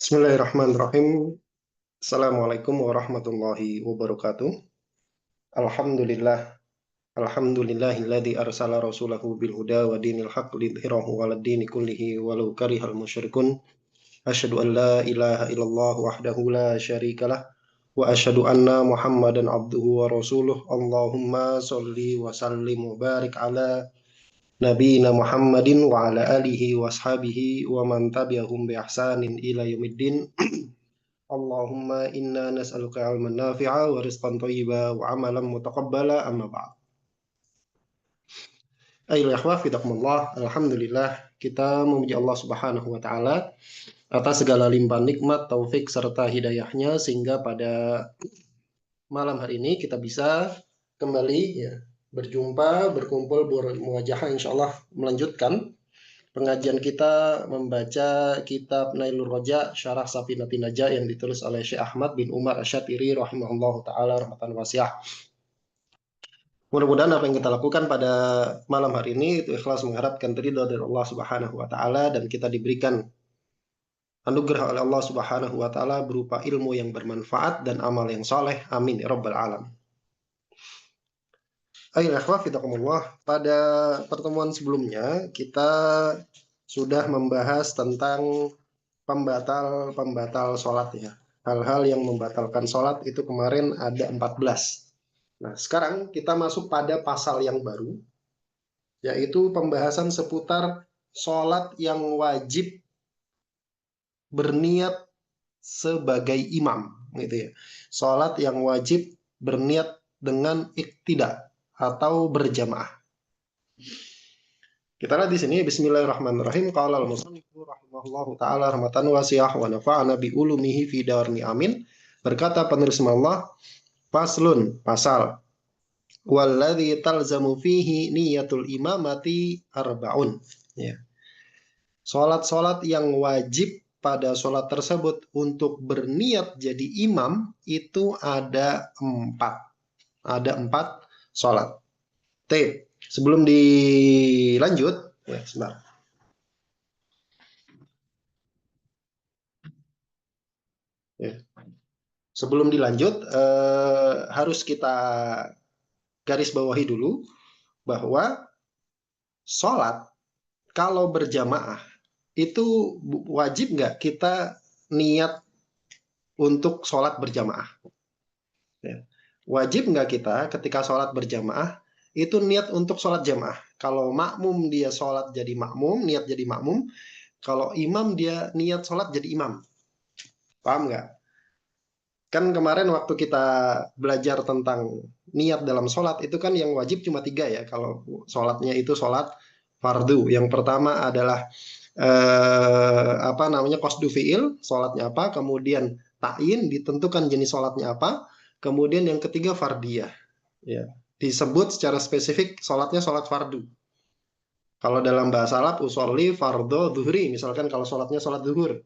Bismillahirrahmanirrahim. Assalamualaikum warahmatullahi wabarakatuh. Alhamdulillah. Alhamdulillahilladzi arsala rasulahu bil huda wa dinil haqq lidhhirahu 'alad dini kullihi walau karihal musyrikun. Asyhadu an la ilaha illallah wahdahu la syarikalah wa asyhadu anna Muhammadan abduhu wa rasuluh. Allahumma shalli wa sallim wa barik ala nabiyina Muhammadin wa ala alihi wa ashabihi wa man tabi'ahum bi ihsanin ila yaumiddin. Allahumma inna nas'aluka ilman nafi'a wa rizqan thayyiba wa amalan mutaqabbala amma ba'd. Ayolah ikhwah fidakumullah. Alhamdulillah kita memuji Allah Subhanahu wa taala atas segala limpahan nikmat, taufik serta hidayahnya sehingga pada malam hari ini kita bisa kembali ya berjumpa, berkumpul, bermuajahah insyaallah melanjutkan pengajian kita membaca kitab Nailur Roja Syarah Safinatin Najah yang ditulis oleh Syekh Ahmad bin Umar Asy-Syatiri rahimahullahu taala rahmatan wasi'ah. Mudah-mudahan apa yang kita lakukan pada malam hari ini itu ikhlas mengharapkan ridha dari Allah Subhanahu wa taala dan kita diberikan anugerah oleh Allah Subhanahu wa taala berupa ilmu yang bermanfaat dan amal yang soleh. Amin ya rabbal alamin. Ayo ikhwah fidakumullah. Pada pertemuan sebelumnya kita sudah membahas tentang pembatal sholat ya. Hal-hal yang membatalkan sholat itu kemarin ada 14. Nah, sekarang kita masuk pada pasal yang baru, yaitu pembahasan seputar sholat yang wajib berniat sebagai imam, gitu ya. Sholat yang wajib berniat dengan iktidak atau berjamaah. Kita lihat di sini Bismillahirrahmanirrahim. Qala al-musannifu rahimahullahu taala rahmatan wasi'ah wa nafa'ana bi ulumihi fi darni amin. Berkata penulis Allah, faslun pasal walladzi talzamu fihi niyatul imamati arbaun. Ya. Salat-salat yang wajib pada salat tersebut untuk berniat jadi imam itu ada 4. Ada 4 salat. T. Sebelum dilanjut, ya, sebentar. Ya. Sebelum dilanjut, harus kita garis bawahi dulu bahwa sholat kalau berjamaah itu wajib nggak kita niat untuk sholat berjamaah? Ya. Wajib nggak kita ketika sholat berjamaah itu niat untuk sholat jamaah? Kalau makmum dia sholat jadi makmum, niat jadi makmum. Kalau imam dia niat sholat jadi imam. Paham nggak? Kan kemarin waktu kita belajar tentang niat dalam sholat itu kan yang wajib cuma 3 ya. Kalau sholatnya itu sholat fardu. Yang pertama adalah qasdu fi'il, sholatnya apa. Kemudian ta'yin, ditentukan jenis sholatnya apa. Kemudian yang ketiga fardiyah. Ya. Disebut secara spesifik sholatnya sholat fardu. Kalau dalam bahasa Arab usolli fardhu zuhri. Misalkan kalau sholatnya sholat zuhur.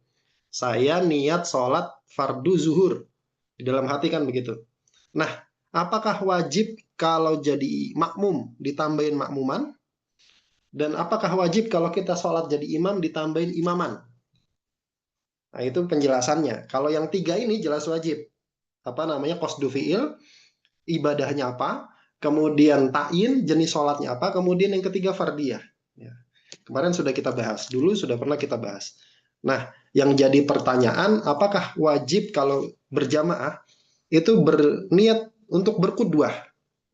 Saya niat sholat fardu zuhur. Di dalam hati kan begitu. Nah, apakah wajib kalau jadi makmum ditambahin makmuman? Dan apakah wajib kalau kita sholat jadi imam ditambahin imaman? Nah, itu penjelasannya. Kalau yang 3 ini jelas wajib. Apa namanya? Qasdu fi'il, ibadahnya apa? Kemudian ta'yin, jenis sholatnya apa? Kemudian yang ketiga fardiyah. Ya. Kemarin sudah kita bahas. Dulu sudah pernah kita bahas. Nah, yang jadi pertanyaan, apakah wajib kalau berjamaah itu berniat untuk berqudwah,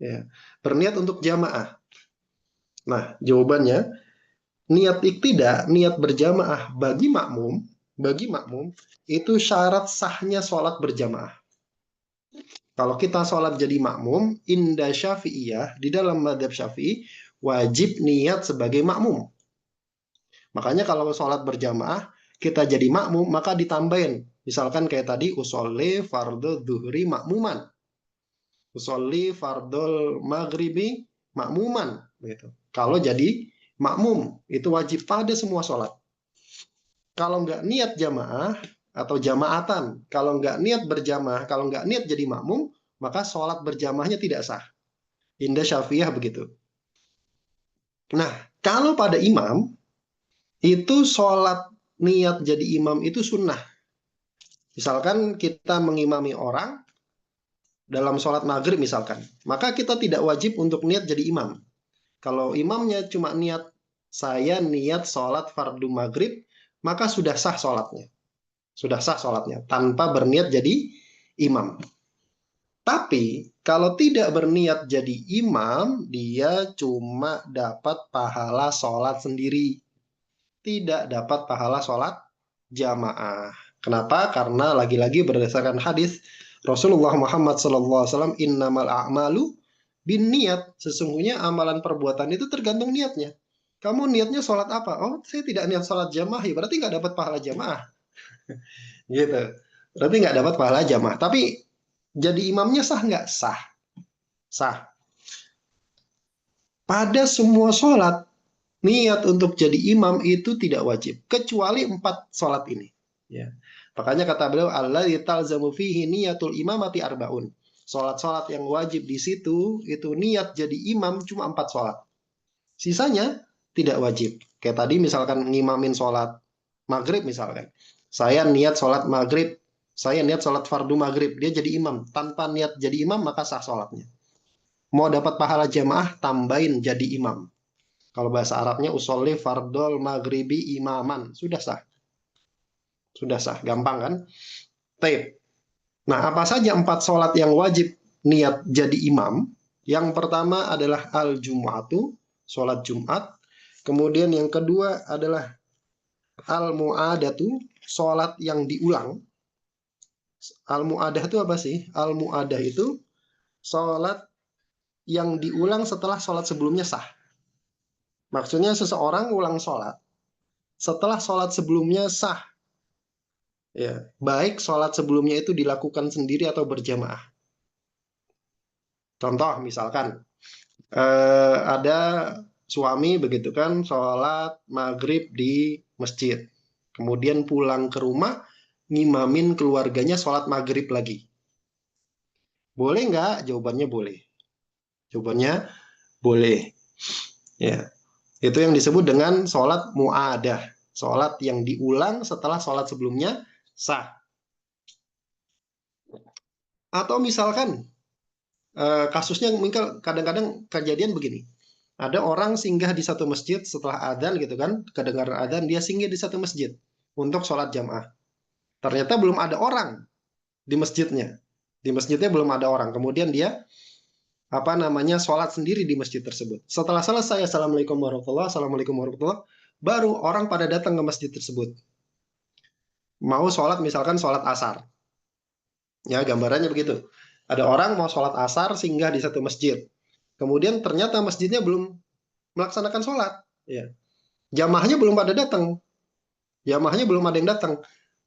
ya, berniat untuk jamaah? Nah, jawabannya niat iktidak, niat berjamaah bagi makmum itu syarat sahnya sholat berjamaah. Kalau kita sholat jadi makmum, inda syafi'iyah, di dalam madhab syafi'i, wajib niat sebagai makmum. Makanya kalau sholat berjamaah, kita jadi makmum, maka ditambahin. Misalkan kayak tadi, usolli fardhu dhuhri makmuman. Usolli fardhul maghribi makmuman. Gitu. Kalau jadi makmum, itu wajib pada semua sholat. Kalau nggak niat jamaah, atau jamaatan, kalau nggak niat berjamaah, kalau nggak niat jadi makmum, maka sholat berjamaahnya tidak sah. Indah Syafi'iyah begitu. Nah, kalau pada imam, itu sholat niat jadi imam itu sunnah. Misalkan kita mengimami orang dalam sholat maghrib misalkan, maka kita tidak wajib untuk niat jadi imam. Kalau imamnya cuma niat, saya niat sholat fardu maghrib, maka sudah sah sholatnya. Sudah sah sholatnya, tanpa berniat jadi imam. Tapi kalau tidak berniat jadi imam, dia cuma dapat pahala sholat sendiri. Tidak dapat pahala sholat jamaah. Kenapa? Karena lagi-lagi berdasarkan hadis Rasulullah Muhammad SAW, innamal a'malu bin niat. Sesungguhnya amalan perbuatan itu tergantung niatnya. Kamu niatnya sholat apa? Oh, saya tidak niat sholat jamaah, ya berarti nggak dapat pahala jamaah. Gitu. Berarti nggak dapat pahala jamaah. Tapi jadi imamnya sah nggak? Sah. Sah. Pada semua sholat, niat untuk jadi imam itu tidak wajib. Kecuali 4 sholat ini. Ya. Makanya kata beliau, Allah talzamu fihi niyatul imamati arbaun. Sholat-sholat yang wajib di situ, itu niat jadi imam cuma 4 sholat. Sisanya tidak wajib. Kayak tadi misalkan ngimamin sholat maghrib misalkan. Saya niat sholat maghrib, saya niat sholat fardu maghrib, dia jadi imam. Tanpa niat jadi imam, maka sah sholatnya. Mau dapat pahala jamaah, tambahin jadi imam. Kalau bahasa Arabnya usolli fardol maghribi imaman. Sudah sah. Sudah sah. Gampang kan? Taib. Nah, apa saja 4 sholat yang wajib niat jadi imam? Yang pertama adalah al-jum'atu, sholat Jumat. Kemudian yang kedua adalah al-mu'adatu, sholat yang diulang. Al-mu'adah itu apa sih? Al-mu'adah itu sholat yang diulang setelah sholat sebelumnya sah. Maksudnya seseorang ulang sholat setelah sholat sebelumnya sah. Ya, baik sholat sebelumnya itu dilakukan sendiri atau berjamaah. Contoh misalkan ada suami begitu kan sholat maghrib di masjid, kemudian pulang ke rumah ngimamin keluarganya sholat maghrib lagi. Boleh nggak? Jawabannya boleh. Jawabannya boleh. Ya, itu yang disebut dengan sholat mu'adah, sholat yang diulang setelah sholat sebelumnya sah. Atau misalkan kasusnya mungkin kadang-kadang kejadian begini. Ada orang singgah di satu masjid setelah adzan gitu kan, kedengaran adzan dia singgah di satu masjid untuk sholat jamaah. Ternyata belum ada orang di masjidnya. Di masjidnya belum ada orang. Kemudian dia sholat sendiri di masjid tersebut. Setelah selesai assalamualaikum warahmatullah, assalamualaikum warahmatullah, baru orang pada datang ke masjid tersebut. Mau sholat misalkan sholat asar. Ya gambarannya begitu. Ada orang mau sholat asar singgah di satu masjid. Kemudian ternyata masjidnya belum melaksanakan sholat. Ya. Jamaahnya belum pada datang. Jamaahnya belum ada yang datang.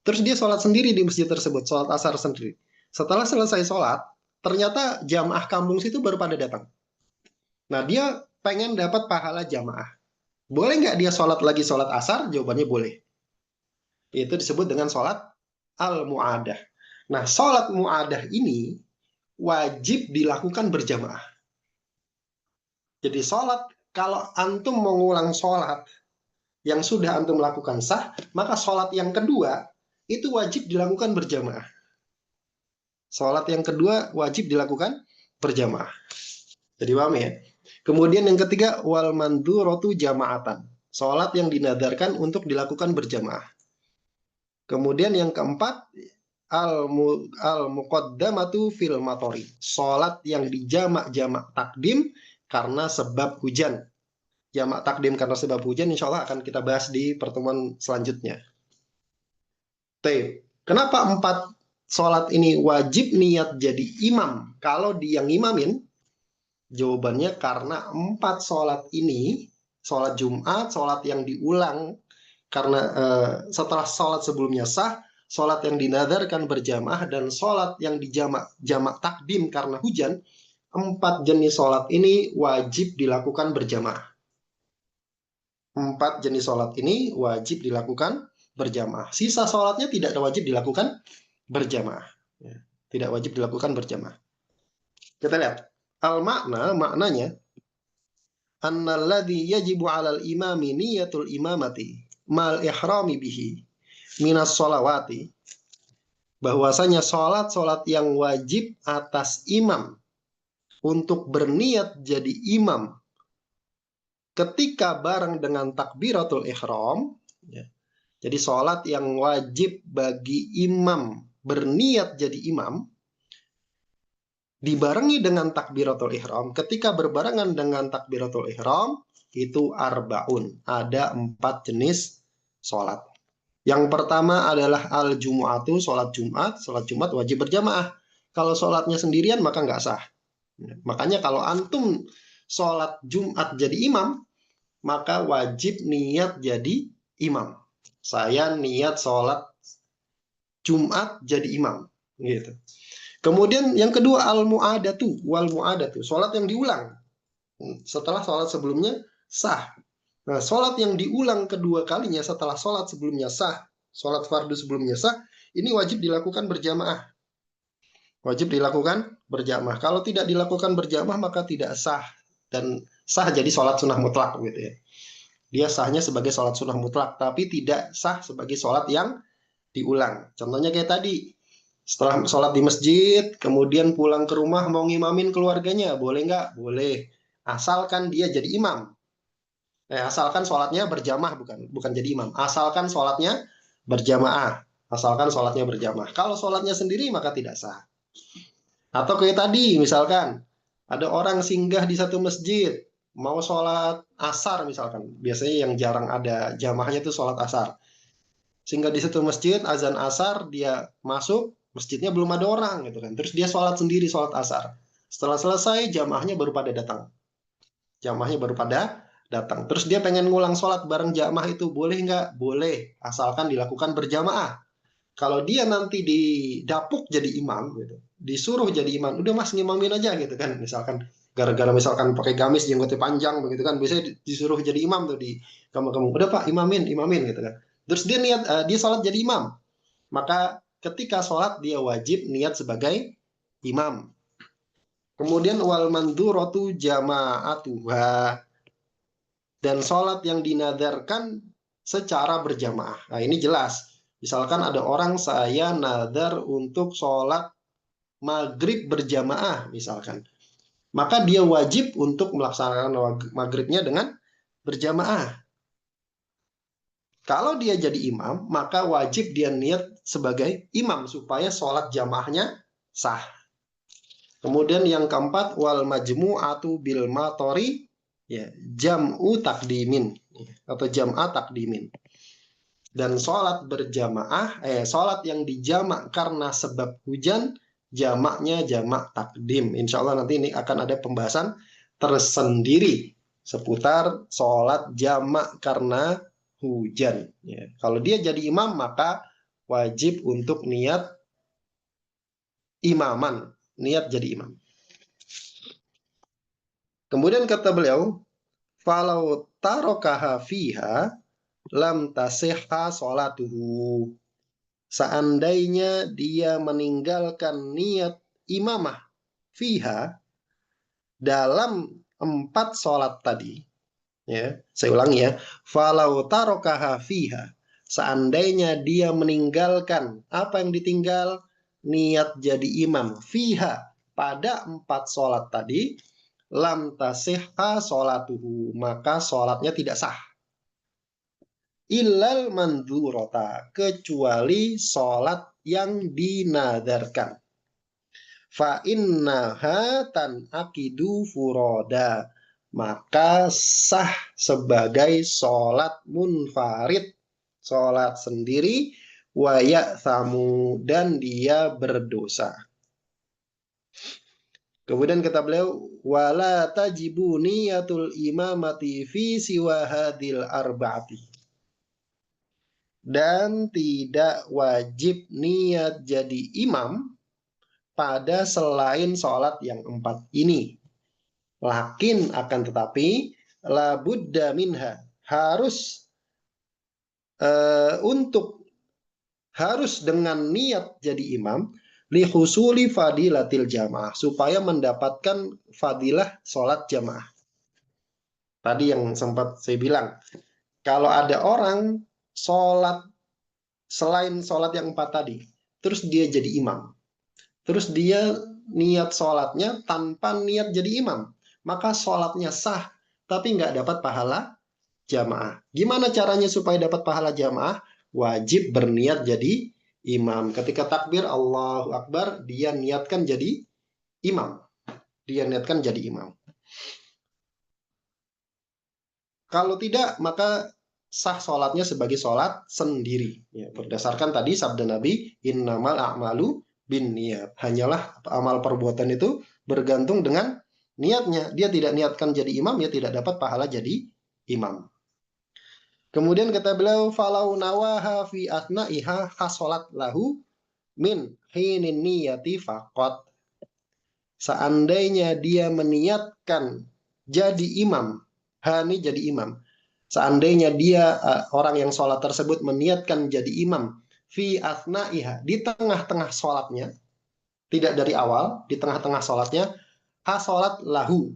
Terus dia sholat sendiri di masjid tersebut, sholat asar sendiri. Setelah selesai sholat, ternyata jamaah kampung situ baru pada datang. Nah dia pengen dapat pahala jamaah. Boleh nggak dia sholat lagi sholat asar? Jawabannya boleh. Itu disebut dengan sholat al-mu'adah. Nah sholat mu'adah ini wajib dilakukan berjamaah. Jadi sholat, kalau antum mengulang sholat yang sudah antum lakukan sah, maka sholat yang kedua itu wajib dilakukan berjamaah. Sholat yang kedua wajib dilakukan berjamaah. Jadi paham ya? Kemudian yang ketiga, wal manduratu jamaatan. Sholat yang dinadarkan untuk dilakukan berjamaah. Kemudian yang keempat, al-muqaddamatu fil matori. Sholat yang dijamak-jamak takdim karena sebab hujan. Jamak takdim karena sebab hujan insya Allah akan kita bahas di pertemuan selanjutnya. Kenapa 4 sholat ini wajib niat jadi imam? Kalau dia ngimamin, jawabannya karena 4 sholat ini, sholat Jumat, sholat yang diulang karena setelah sholat sebelumnya sah, sholat yang dinadarkan berjamaah, dan sholat yang jamak takdim karena hujan, 4 jenis sholat ini wajib dilakukan berjamaah. 4 jenis sholat ini wajib dilakukan berjamaah. Sisa sholatnya tidak wajib dilakukan berjamaah. Ya, tidak wajib dilakukan berjamaah. Kita lihat. Maknanya, annalladzi yajibu 'alal imami niyatul imamati mal ihrami bihi minas sholawati bahwasanya sholat yang wajib atas imam untuk berniat jadi imam ketika bareng dengan takbiratul ihram, ya. Jadi sholat yang wajib bagi imam berniat jadi imam dibarengi dengan takbiratul ihram. Ketika berbarengan dengan takbiratul ihram itu arbaun, ada 4 jenis sholat. Yang pertama adalah al-jumu'atu, sholat Jumat. Sholat Jumat wajib berjamaah. Kalau sholatnya sendirian maka nggak sah. Makanya kalau antum sholat Jumat jadi imam, maka wajib niat jadi imam. Saya niat sholat Jumat jadi imam. Gitu. Kemudian yang kedua al-mu'adatu, wal mu'adatu, sholat yang diulang. Setelah sholat sebelumnya sah. Nah, sholat yang diulang kedua kalinya setelah sholat sebelumnya sah, sholat fardu sebelumnya sah, ini wajib dilakukan berjamaah. Wajib dilakukan berjamaah. Kalau tidak dilakukan berjamaah maka tidak sah. Dan sah jadi sholat sunnah mutlak gitu ya. Dia sahnya sebagai sholat sunnah mutlak, tapi tidak sah sebagai sholat yang diulang. Contohnya kayak tadi, setelah sholat di masjid, kemudian pulang ke rumah mau ngimamin keluarganya, boleh nggak? Boleh. Asalkan dia jadi imam. Asalkan sholatnya berjamaah, bukan jadi imam. Asalkan sholatnya berjamaah. Asalkan sholatnya berjamaah. Kalau sholatnya sendiri maka tidak sah. Atau kayak tadi, misalkan ada orang singgah di satu masjid, mau sholat asar misalkan. Biasanya yang jarang ada jamaahnya itu sholat asar. Singgah di satu masjid, azan asar, dia masuk, masjidnya belum ada orang gitu kan. Terus dia sholat sendiri, sholat asar. Setelah selesai, jamaahnya baru pada datang. Jamaahnya baru pada datang. Terus dia pengen ngulang sholat bareng jamaah itu, boleh nggak? Boleh, asalkan dilakukan berjamaah. Kalau dia nanti didapuk jadi imam, gitu, disuruh jadi imam, udah mas ngimamin aja gitu kan, misalkan gara-gara misalkan pakai gamis jenggotnya panjang begitu kan, biasanya disuruh jadi imam tuh di kamu udah pak imamin imamin gitu kan. Terus dia niat dia sholat jadi imam, maka ketika sholat dia wajib niat sebagai imam. Kemudian wal manduratu jama'atuha, dan sholat yang dinadarkan secara berjamaah. Nah ini jelas. Misalkan ada orang saya nadar untuk sholat maghrib berjamaah misalkan. Maka dia wajib untuk melaksanakan maghribnya dengan berjamaah. Kalau dia jadi imam, maka wajib dia niat sebagai imam supaya sholat jamaahnya sah. Kemudian yang keempat wal majmu'atu bil matori, ya, jam'u takdimin atau jam'a takdimin. Dan sholat berjamaah, sholat yang dijamak karena sebab hujan, jamaknya jamak takdim. Insya Allah nanti ini akan ada pembahasan tersendiri seputar sholat jamak karena hujan. Ya. Kalau dia jadi imam maka wajib untuk niat imaman, niat jadi imam. Kemudian kata beliau, falau tarokaha fiha lam tasihha sholatuhu. Seandainya dia meninggalkan niat imamah fiha dalam 4 sholat tadi, ya, saya ulangi ya, falau tarokaha fiha, seandainya dia meninggalkan apa yang ditinggal, niat jadi imam fiha pada 4 sholat tadi, lam tasihha sholatuhu, maka sholatnya tidak sah. Illal mandurota, kecuali sholat yang dinadarkan. Fa innaha tan akidu furoda, maka sah sebagai sholat munfarid, sholat sendiri, wayak samu, dan dia berdosa. Kemudian kata beliau, wala tajibu niyatul imamati fi siwa hadil arba'ati, dan tidak wajib niat jadi imam pada selain sholat yang 4 ini. Lakin akan tetapi labudda minha, harus harus dengan niat jadi imam lihusuli fadilatil jamaah, supaya mendapatkan fadilah sholat jamaah. Tadi yang sempat saya bilang, kalau ada orang sholat selain sholat yang 4 tadi, terus dia jadi imam. Terus dia niat sholatnya tanpa niat jadi imam. Maka sholatnya sah, tapi nggak dapat pahala jamaah. Gimana caranya supaya dapat pahala jamaah? Wajib berniat jadi imam. Ketika takbir Allahu Akbar, dia niatkan jadi imam. Dia niatkan jadi imam. Kalau tidak, maka sah sholatnya sebagai sholat sendiri. Ya, berdasarkan tadi sabda Nabi, innamal a'malu bin niat. Hanyalah amal perbuatan itu bergantung dengan niatnya. Dia tidak niatkan jadi imam, ya tidak dapat pahala jadi imam. Kemudian kata beliau, falau nawaha fi asna'iha hasolat lahu min hinin niyati faqat. Seandainya dia meniatkan jadi imam, hani jadi imam. Seandainya dia orang yang sholat tersebut meniatkan jadi imam fi asna'iha, di tengah-tengah sholatnya, tidak dari awal, di tengah-tengah sholatnya, hasolat lahu,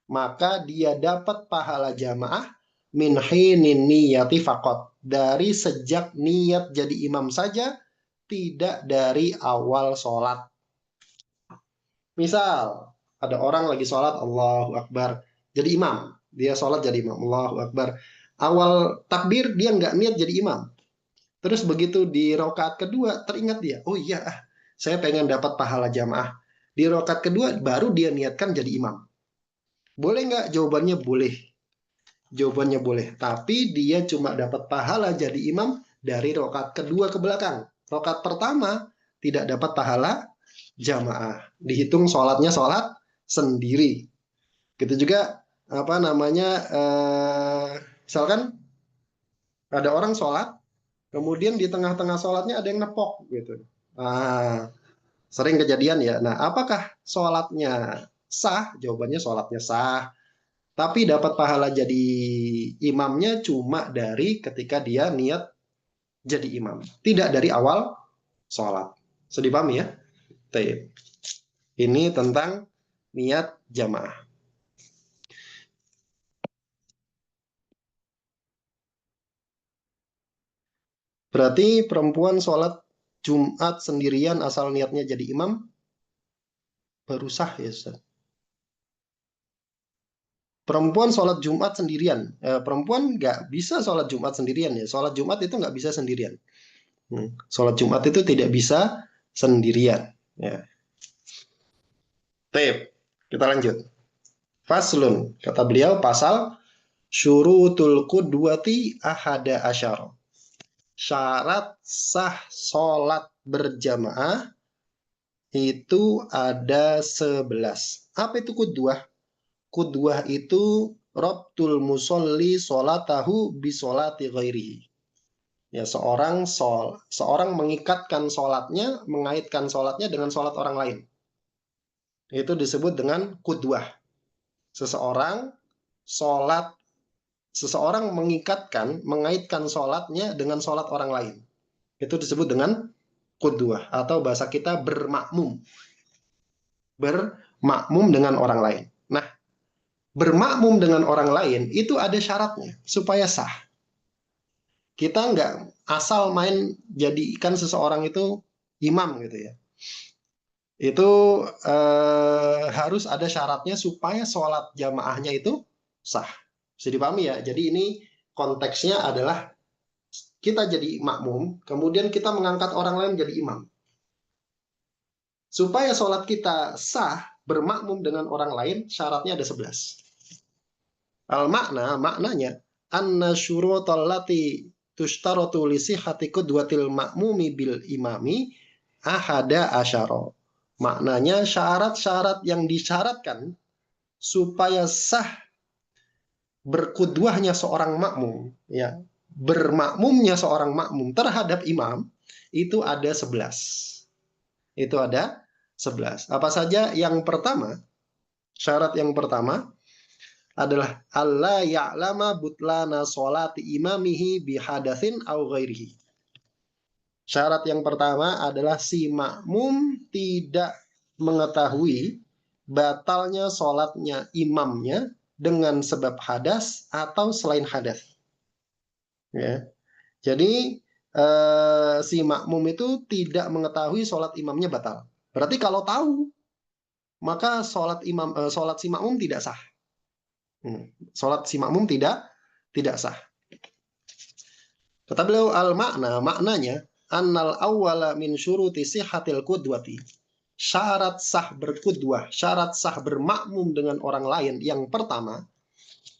maka dia dapat pahala jamaah min hinin niyati faqat, dari sejak niat jadi imam saja, tidak dari awal sholat. Misal ada orang lagi sholat Allahu Akbar jadi imam, dia sholat jadi imam Allahu Akbar, awal takbir dia nggak niat jadi imam, terus begitu di rakaat kedua teringat dia, oh iya saya pengen dapat pahala jamaah, di rakaat kedua baru dia niatkan jadi imam. Boleh nggak? Jawabannya boleh. Jawabannya boleh. Tapi dia cuma dapat pahala jadi imam dari rakaat kedua ke belakang. Rakaat pertama tidak dapat pahala jamaah. Dihitung sholatnya sholat sendiri. Gitu juga apa namanya? Misalkan ada orang sholat, kemudian di tengah-tengah sholatnya ada yang nepok gitu. Ah, sering kejadian ya. Nah, apakah sholatnya sah? Jawabannya sholatnya sah. Tapi dapat pahala jadi imamnya cuma dari ketika dia niat jadi imam. Tidak dari awal sholat. Sudah dipahami ya? Taib. Ini tentang niat jamaah. Berarti perempuan sholat Jumat sendirian asal niatnya jadi imam baru sah ya Ustaz. Perempuan sholat Jumat sendirian. Perempuan nggak bisa sholat Jumat sendirian ya. Sholat Jumat itu nggak bisa sendirian. Sholat Jumat itu tidak bisa sendirian. Ya. Taib. Kita lanjut. Faslun. Kata beliau pasal syurutul qudwati ahada asyara. Syarat sah sholat berjamaah itu ada 11. Apa itu qudwah? Qudwah itu rabtul musolli sholatahu bisolati ghairihi. Ya, seorang mengikatkan sholatnya, mengaitkan sholatnya dengan sholat orang lain. Itu disebut dengan qudwah. Seseorang sholat, seseorang mengaitkan sholatnya dengan sholat orang lain. Itu disebut dengan qudwah, atau bahasa kita bermakmum. Bermakmum dengan orang lain. Nah, bermakmum dengan orang lain itu ada syaratnya supaya sah. Kita nggak asal main jadikan seseorang itu imam gitu ya. Itu harus ada syaratnya supaya sholat jamaahnya itu sah. Bisa dipahami ya? Jadi ini konteksnya adalah kita jadi makmum, kemudian kita mengangkat orang lain jadi imam. Supaya sholat kita sah, bermakmum dengan orang lain, syaratnya ada 11. Maknanya, anna syurutal lati tushtaratu li sihhati qudwatil ma'mumi bil imami ahada asyara. Maknanya syarat-syarat yang disyaratkan supaya sah berkudwahnya seorang makmum, ya, bermakmumnya seorang makmum terhadap imam itu ada 11. Itu ada 11. Apa saja? Yang pertama, syarat yang pertama adalah Allah ya'lama butlana sholati imamihi bihadatsin au ghairihi. Syarat yang pertama adalah si makmum tidak mengetahui batalnya sholatnya imamnya dengan sebab hadas atau selain hadas. Ya. Jadi si makmum itu tidak mengetahui sholat imamnya batal. Berarti kalau tahu, maka sholat si makmum tidak sah. Sholat si makmum tidak sah. Kata beliau maknanya annal awwala min syuruti sihhatil qudwati. Syarat sah berkudwah, syarat sah bermakmum dengan orang lain yang pertama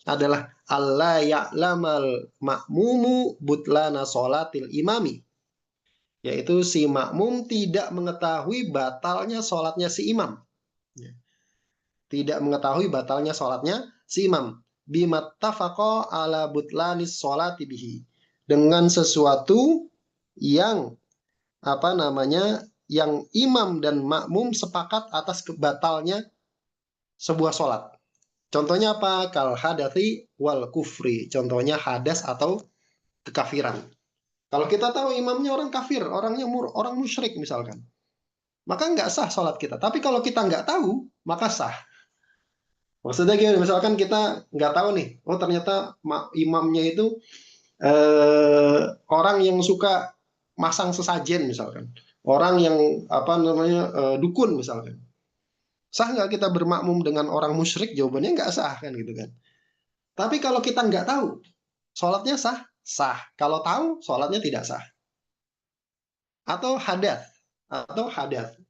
adalah alla ya'lamal makmumu butlana sholatil imami. Yaitu si makmum tidak mengetahui batalnya sholatnya si imam. Tidak mengetahui batalnya sholatnya si imam. Bimattafaqa ala butlanis sholati bihi. Dengan sesuatu yang yang imam dan makmum sepakat atas kebatalnya sebuah sholat. Contohnya apa? Kal hadathi wal kufri. Contohnya hadas atau kekafiran. Kalau kita tahu imamnya orang kafir, orang musyrik misalkan, maka nggak sah sholat kita. Tapi kalau kita nggak tahu, maka sah. Maksudnya gini, misalkan kita nggak tahu nih, oh ternyata imamnya itu orang yang suka masang sesajen misalkan, orang yang dukun misalkan. Sah nggak kita bermakmum dengan orang musyrik? Jawabannya nggak sah kan gitu kan. Tapi kalau kita nggak tahu, sholatnya sah? Sah. Kalau tahu, sholatnya tidak sah. Atau hadas.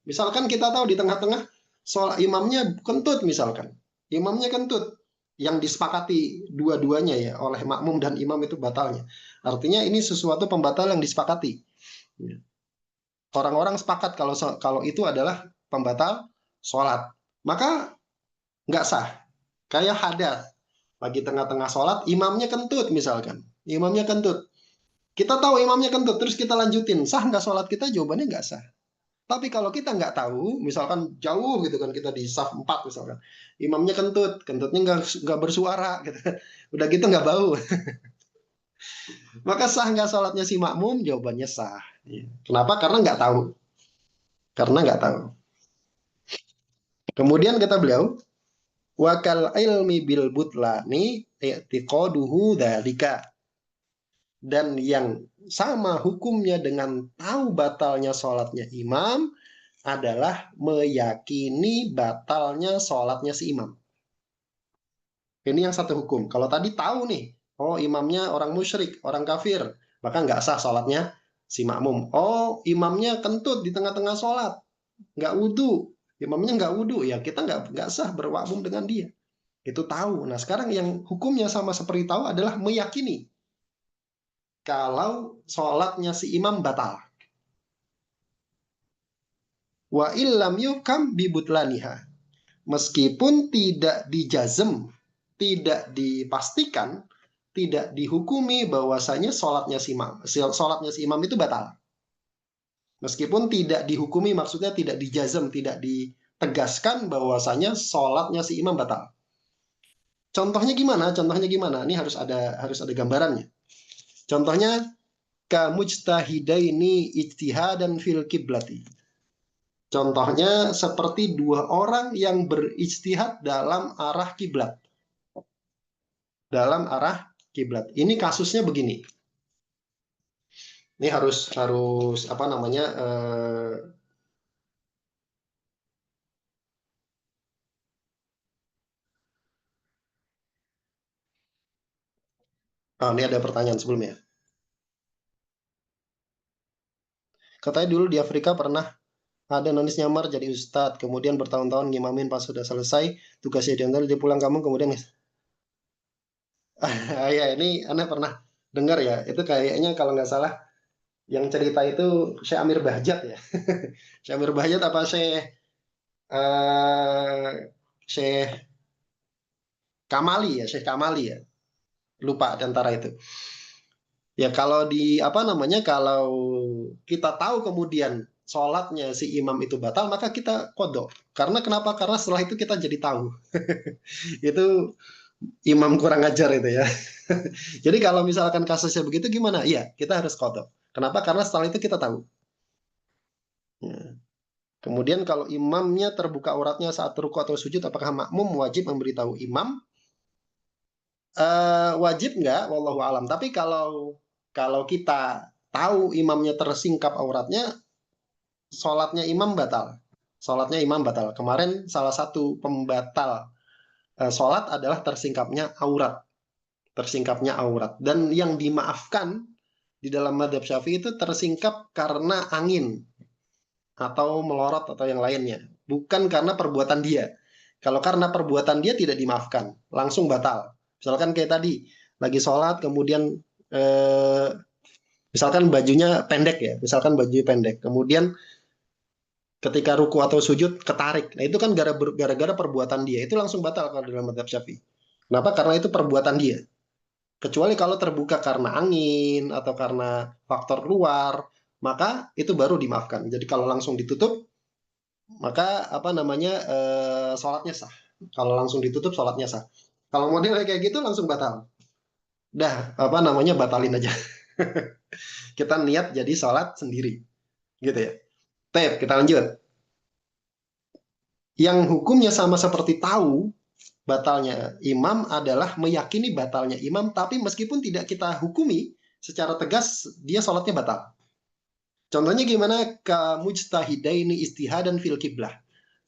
Misalkan kita tahu di tengah-tengah sholat imamnya kentut misalkan. Imamnya kentut. Yang disepakati dua-duanya ya oleh makmum dan imam itu batalnya. Artinya ini sesuatu pembatal yang disepakati. Orang-orang sepakat kalau itu adalah pembatal sholat. Maka nggak sah. Kayak hadas. Lagi tengah-tengah sholat, imamnya kentut misalkan. Imamnya kentut. Kita tahu imamnya kentut, terus kita lanjutin. Sah nggak sholat kita? Jawabannya nggak sah. Tapi kalau kita nggak tahu, misalkan jauh gitu kan, kita di saf 4 misalkan. Imamnya kentutnya nggak bersuara. Gitu. Udah gitu nggak bau. Maka sah nggak sholatnya si makmum? Jawabannya sah. Kenapa? Karena nggak tahu. Kemudian kata beliau, wakal ilmi bil butlani i'tiqaduhu dzalika. Dan yang sama hukumnya dengan tahu batalnya sholatnya imam adalah meyakini batalnya sholatnya si imam. Ini yang satu hukum. Kalau tadi tahu nih, oh imamnya orang musyrik, orang kafir, maka nggak sah sholatnya si makmum. Oh imamnya kentut di tengah-tengah sholat, nggak wudhu, imamnya nggak wudhu, ya kita nggak sah bermakmum dengan dia. Itu tahu. Nah sekarang yang hukumnya sama seperti tahu adalah meyakini kalau sholatnya si imam batal. Wa illam yukam bibutlaniha. Meskipun tidak dijazm, tidak dipastikan, tidak dihukumi bahwasanya sholatnya si imam itu batal. Meskipun tidak dihukumi, maksudnya tidak dijazm, tidak ditegaskan bahwasanya sholatnya si imam batal. Contohnya gimana? Ini harus ada gambarannya. Contohnya kamujtahidaini ijtihadan fil kiblati. Contohnya seperti dua orang yang berijtihad dalam arah kiblat. Ini kasusnya begini. Ini harus apa namanya? Ini ada pertanyaan sebelumnya. Katanya dulu di Afrika pernah ada nonis nyamar jadi ustadz, kemudian bertahun-tahun ngimamin pas sudah selesai tugasnya dia pulang kampung kemudian ya ini Anda pernah dengar ya, itu kayaknya kalau nggak salah yang cerita itu Syekh Amir Bahjat ya. Syekh Amir Bahjat apa Syekh Syekh Kamali ya. Lupa antara itu. Ya kalau kalau kita tahu kemudian sholatnya si imam itu batal, maka kita kodok. Karena kenapa? Karena setelah itu kita jadi tahu. Itu imam kurang ajar itu ya. Jadi kalau misalkan kasusnya begitu gimana? Iya, kita harus kodok. Kenapa? Karena setelah itu kita tahu. Ya. Kemudian kalau imamnya terbuka auratnya saat ruku atau sujud, apakah makmum wajib memberitahu imam? Wajib nggak? Wallahu alam. Tapi kalau kita tahu imamnya tersingkap auratnya, sholatnya imam batal. Sholatnya imam batal. Kemarin salah satu pembatal sholat adalah tersingkapnya aurat. Tersingkapnya aurat. Dan yang dimaafkan di dalam madhab Syafi'i itu tersingkap karena angin atau melorot atau yang lainnya. Bukan karena perbuatan dia. Kalau karena perbuatan dia tidak dimaafkan, langsung batal. Misalkan kayak tadi, lagi sholat kemudian misalkan bajunya pendek ya, misalkan baju pendek, kemudian ketika ruku atau sujud ketarik. Nah, itu kan gara-gara perbuatan dia. Itu langsung batal kalau dalam madhab Syafi'i. Kenapa? Karena itu perbuatan dia. Kecuali kalau terbuka karena angin atau karena faktor luar, maka itu baru dimaafkan. Jadi kalau langsung ditutup, maka apa namanya sholatnya sah. Kalau langsung ditutup sholatnya sah. Kalau modelnya kayak gitu langsung batal. Dah apa namanya batalin aja. Kita niat jadi sholat sendiri, gitu ya. Tep, kita lanjut. Yang hukumnya sama seperti tahu batalnya imam adalah meyakini batalnya imam, tapi meskipun tidak kita hukumi secara tegas dia sholatnya batal. Contohnya gimana? Ka mujtahidaini istihadan fil kiblah.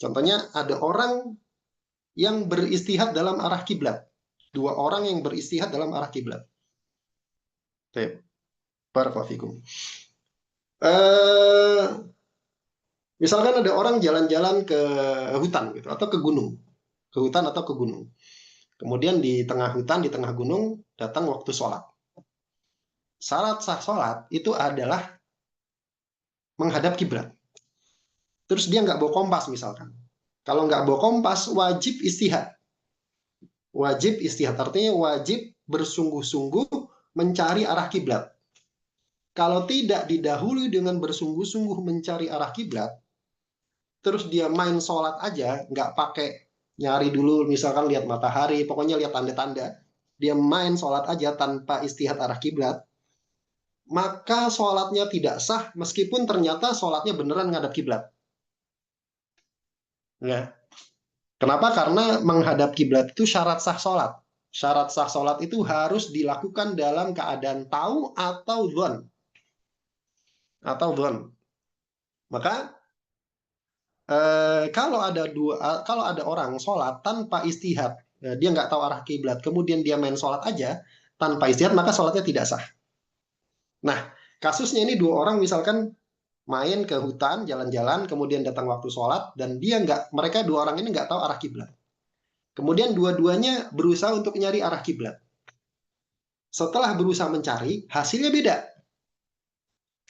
Contohnya ada orang yang beristihad dalam arah kiblat. Dua orang yang beristihad dalam arah kiblat. Oke, barakallahu misalkan ada orang jalan-jalan ke hutan gitu atau ke gunung, ke hutan atau ke gunung. Kemudian di tengah hutan, di tengah gunung datang waktu sholat. Syarat sah sholat itu adalah menghadap kiblat. Terus dia nggak bawa kompas misalkan. Kalau nggak bawa kompas wajib istihad. Wajib istihad artinya wajib bersungguh-sungguh mencari arah kiblat. Kalau tidak didahului dengan bersungguh-sungguh mencari arah kiblat, terus dia main sholat aja, nggak pakai nyari dulu, misalkan lihat matahari, pokoknya lihat tanda-tanda, dia main sholat aja tanpa istihad arah kiblat, maka sholatnya tidak sah meskipun ternyata sholatnya beneran ngadap kiblat. Ya. Kenapa? Karena menghadap kiblat itu syarat sah sholat. Syarat sah sholat itu harus dilakukan dalam keadaan tahu atau dzon. Atau dzon. Maka kalau ada orang sholat tanpa istihad, dia nggak tahu arah kiblat, kemudian dia main sholat aja tanpa istihad, maka sholatnya tidak sah. Nah, kasusnya ini dua orang misalkan main ke hutan, jalan-jalan, kemudian datang waktu sholat, dan mereka dua orang ini nggak tahu arah kiblat. Kemudian dua-duanya berusaha untuk nyari arah kiblat. Setelah berusaha mencari, hasilnya beda.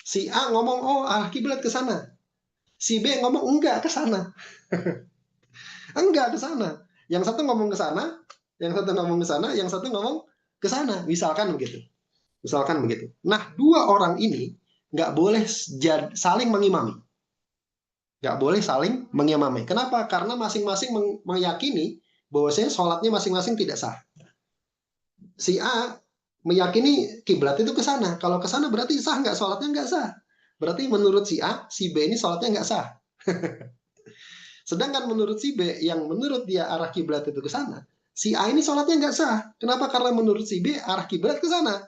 Si A ngomong, oh arah kiblat ke sana. Si B ngomong, enggak ke sana. Enggak ke sana. Yang satu ngomong ke sana, yang satu ngomong ke sana, yang satu ngomong ke sana. Misalkan begitu. Misalkan begitu. Nah, dua orang ini nggak boleh saling mengimami. Nggak boleh saling mengimami. Kenapa? Karena masing-masing meyakini bahwasanya sholatnya masing-masing tidak sah. Si A meyakini kiblat itu ke sana. Kalau ke sana berarti sah nggak? Sholatnya nggak sah. Berarti menurut si A, si B ini sholatnya nggak sah. Sedangkan menurut si B, yang menurut dia arah kiblat itu ke sana, si A ini sholatnya nggak sah. Kenapa? Karena menurut si B arah kiblat ke sana.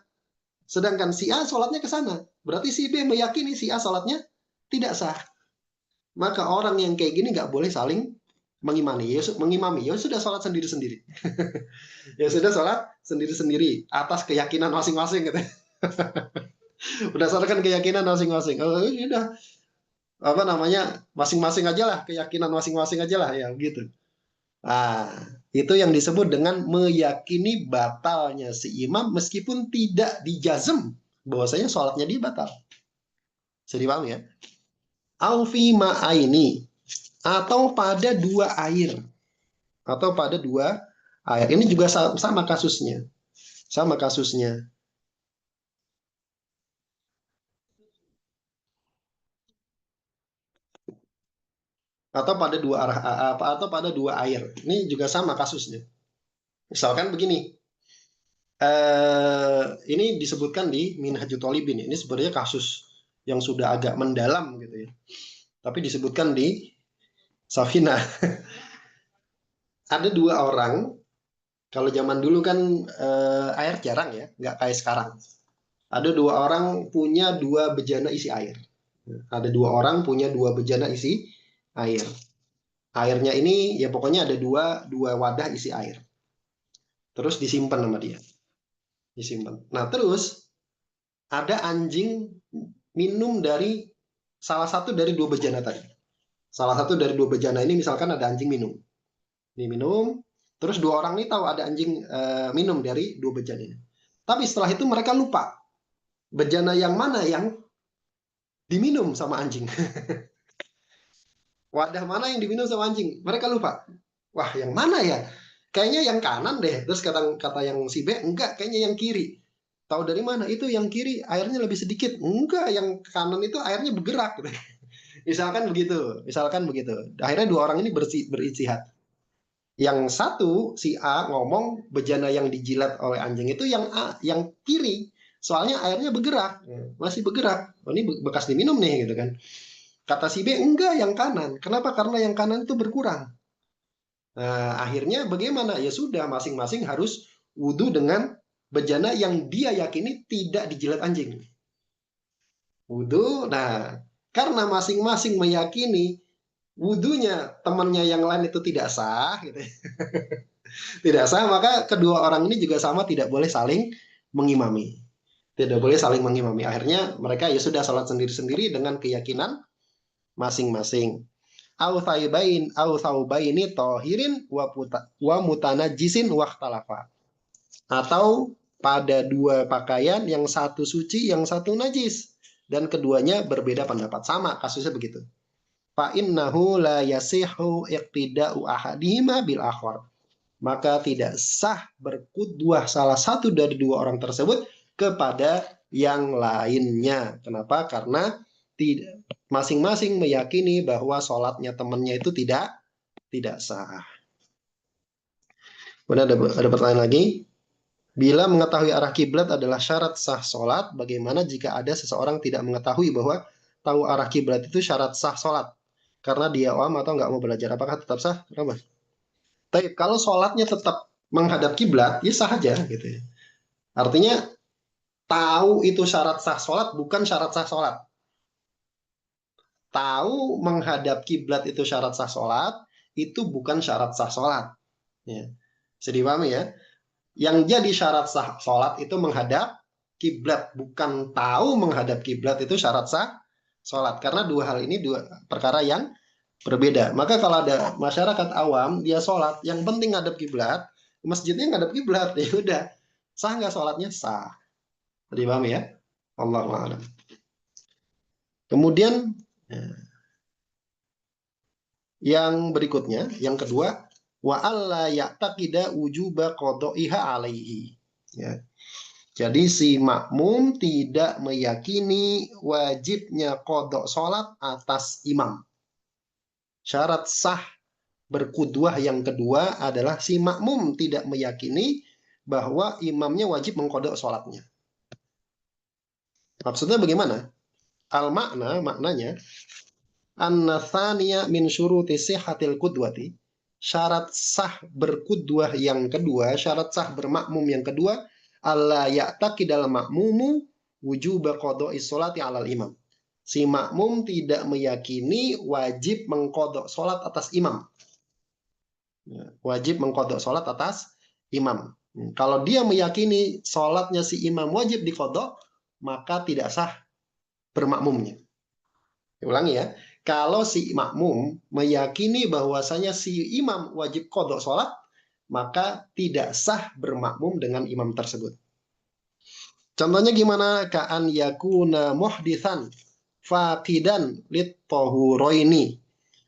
Sedangkan si A sholatnya ke sana. Berarti si B meyakini si A sholatnya tidak sah. Maka orang yang kayak gini nggak boleh saling mengimani. Ya sudah sholat sendiri-sendiri. Ya sudah sholat sendiri-sendiri atas keyakinan masing-masing gitu. Berdasarkan keyakinan masing-masing. Oh, ya udah apa namanya masing-masing aja lah, keyakinan masing-masing aja lah ya gitu. Nah, itu yang disebut dengan meyakini batalnya si imam meskipun tidak dijazm bahwasanya sholatnya dia batal. Bisa dipahami ya? Alfi ma'aini atau pada dua air. Atau pada dua air. Ini juga sama kasusnya. Sama kasusnya. Atau pada dua arah atau pada dua air. Ini juga sama kasusnya. Misalkan begini. Ini disebutkan di Minhajul Thalibin. Ini sebenarnya kasus yang sudah agak mendalam gitu ya. Tapi disebutkan di Safina. Ada dua orang, kalau zaman dulu kan air jarang ya, nggak kayak sekarang. Ada dua orang punya dua bejana isi air. Ada dua orang punya dua bejana isi air. Airnya ini ya pokoknya ada dua wadah isi air. Terus disimpan sama dia. Disimpan. Nah, terus ada anjing minum dari salah satu dari dua bejana tadi. Salah satu dari dua bejana ini misalkan ada anjing minum. Ini minum, terus dua orang ini tahu ada anjing minum dari dua bejana ini. Tapi setelah itu mereka lupa bejana yang mana yang diminum sama anjing. Wadah mana yang diminum sama anjing. Mereka lupa. Wah, yang mana ya? Kayaknya yang kanan deh. Terus kata yang si B, enggak, kayaknya yang kiri. Tahu dari mana? Itu yang kiri airnya lebih sedikit. Enggak, yang kanan itu airnya bergerak. Misalkan begitu. Misalkan begitu. Akhirnya dua orang ini beristihad. Yang satu, si A ngomong bejana yang dijilat oleh anjing itu yang A, yang kiri. Soalnya airnya bergerak. Masih bergerak. Oh, ini bekas diminum nih gitu kan. Kata si B, enggak, yang kanan. Kenapa? Karena yang kanan itu berkurang. Nah, akhirnya bagaimana? Ya sudah, masing-masing harus wudhu dengan bejana yang dia yakini tidak dijilat anjing. Wudhu, nah, karena masing-masing meyakini wudhunya temannya yang lain itu tidak sah, gitu. Tidak sah, maka kedua orang ini juga sama tidak boleh saling mengimami. Tidak boleh saling mengimami. Akhirnya mereka ya sudah salat sendiri-sendiri dengan keyakinan masing-masing. Au thawbaini tohirin wa mutanajisin wahtalafa. Atau pada dua pakaian yang satu suci, yang satu najis. Dan keduanya berbeda pendapat. Sama kasusnya begitu. Fa innahu la yasihu iqtida'u ahadihima bil akhar. Maka tidak sah berqudwah salah satu dari dua orang tersebut kepada yang lainnya. Kenapa? Karena tidak masing-masing meyakini bahwa sholatnya temannya itu tidak sah. Kemudian ada pertanyaan lagi. Bila mengetahui arah kiblat adalah syarat sah sholat, bagaimana jika ada seseorang tidak mengetahui bahwa tahu arah kiblat itu syarat sah sholat? Karena dia awam atau nggak mau belajar, apakah tetap sah? Kenapa? Tapi kalau sholatnya tetap menghadap kiblat, ya sah aja gitu ya. Artinya tahu itu syarat sah sholat bukan syarat sah sholat. Tahu menghadap kiblat itu syarat sah sholat, itu bukan syarat sah sholat. Ya. Bisa dipahami ya? Yang jadi syarat sah sholat itu menghadap kiblat, bukan tahu menghadap kiblat itu syarat sah sholat. Karena dua hal ini dua perkara yang berbeda. Maka kalau ada masyarakat awam, dia sholat, yang penting ngadap kiblat, masjidnya ngadap kiblat, ya udah. Sah nggak sholatnya? Sah. Dipahami ya? Allahu a'lam. Kemudian yang berikutnya, yang kedua, wa alla ya'taqida wujuba qada'iha alaihi. Ya. Jadi si makmum tidak meyakini wajibnya qada salat atas imam. Syarat sah berqudwah yang kedua adalah si makmum tidak meyakini bahwa imamnya wajib mengqada salatnya. Maksudnya bagaimana? Maknanya anna thaniya min syuruti sihhatil qudwati. Syarat sah berqudwah yang kedua, syarat sah bermakmum yang kedua, alla ya'taqidal makmumu wujuba qada'i sholati 'alal imam. Si makmum tidak meyakini wajib mengqada salat atas imam. Wajib mengqada salat atas imam. Kalau dia meyakini salatnya si imam wajib diqada, maka tidak sah bermakmumnya. Ulangi ya. Kalau si makmum meyakini bahwasanya si imam wajib qada salat, maka tidak sah bermakmum dengan imam tersebut. Contohnya gimana? Ka'an yakuna muhditsan faqidan lit tahuraini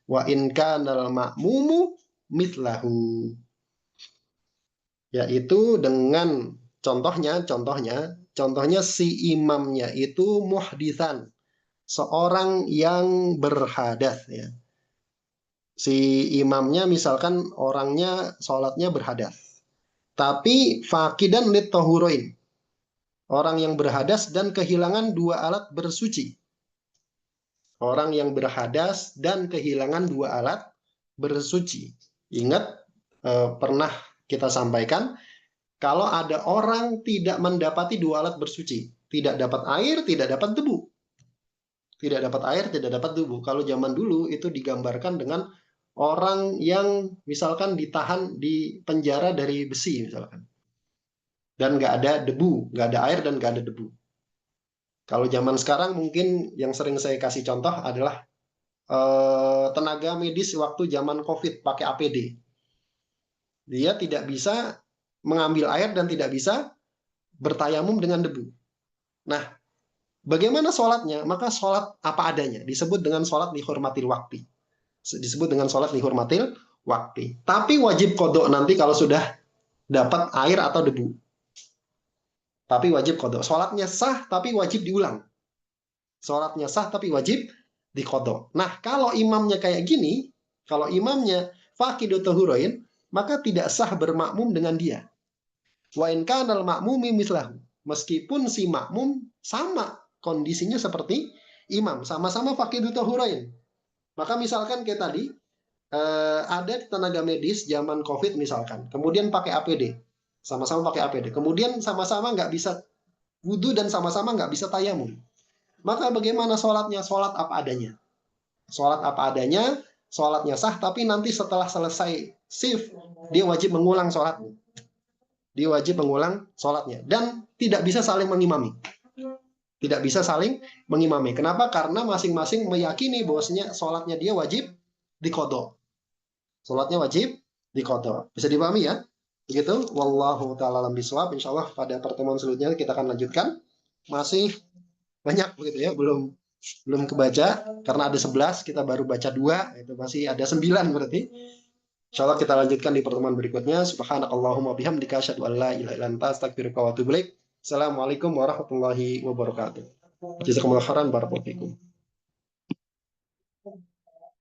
wa in kana al makmumu mithlahu. Yaitu dengan contohnya si imamnya itu muhditsan, seorang yang berhadas ya. Si imamnya misalkan orangnya sholatnya berhadas. Tapi faqidan lit tahurain. Orang yang berhadas dan kehilangan dua alat bersuci. Orang yang berhadas dan kehilangan dua alat bersuci. Ingat pernah kita sampaikan kalau ada orang tidak mendapati dua alat bersuci, tidak dapat air, tidak dapat debu. Tidak dapat air, tidak dapat debu. Kalau zaman dulu itu digambarkan dengan orang yang misalkan ditahan di penjara dari besi misalkan. Dan nggak ada debu, nggak ada air dan nggak ada debu. Kalau zaman sekarang mungkin yang sering saya kasih contoh adalah tenaga medis waktu zaman COVID pakai APD. Dia tidak bisa mengambil air dan tidak bisa bertayamum dengan debu. Nah, bagaimana sholatnya? Maka sholat apa adanya. Disebut dengan sholat dihormatil waktu. Disebut dengan sholat dihormatil waktu. Tapi wajib kodok nanti kalau sudah dapat air atau debu. Tapi wajib kodok. Sholatnya sah tapi wajib diulang. Sholatnya sah tapi wajib dikodok. Nah, kalau imamnya kayak gini, kalau imamnya faqidu tahuroin, maka tidak sah bermakmum dengan dia. Wa in kanal makmumi mislahu. Meskipun si makmum sama kondisinya seperti imam, sama-sama faqidu tahuroin. Maka misalkan kayak tadi, ada tenaga medis zaman COVID misalkan, kemudian pakai APD, sama-sama pakai APD, kemudian sama-sama nggak bisa wudhu dan sama-sama nggak bisa tayamum. Maka bagaimana sholatnya? Sholat apa adanya. Sholat apa adanya, sholatnya sah, tapi nanti setelah selesai shift, dia wajib mengulang sholatnya. Dia wajib mengulang sholatnya. Dan tidak bisa saling mengimami. Tidak bisa saling mengimami. Kenapa? Karena masing-masing meyakini bahwasanya sholatnya dia wajib dikodok. Sholatnya wajib dikodok. Bisa dipahami ya? Begitu. Wallahu ta'ala alam bisawab. Insya Allah pada pertemuan selanjutnya kita akan lanjutkan. Masih banyak begitu ya, belum kebaca karena ada 11, kita baru baca 2, itu masih ada 9 berarti. Insyaallah kita lanjutkan di pertemuan berikutnya. Subhanakallahumma bihamdika asyhadu an la ilaha illa anta astaghfiruka wa atubu ilaik. Assalamualaikum warahmatullahi wabarakatuh. Jazakumullah khairan barakallahu fikum.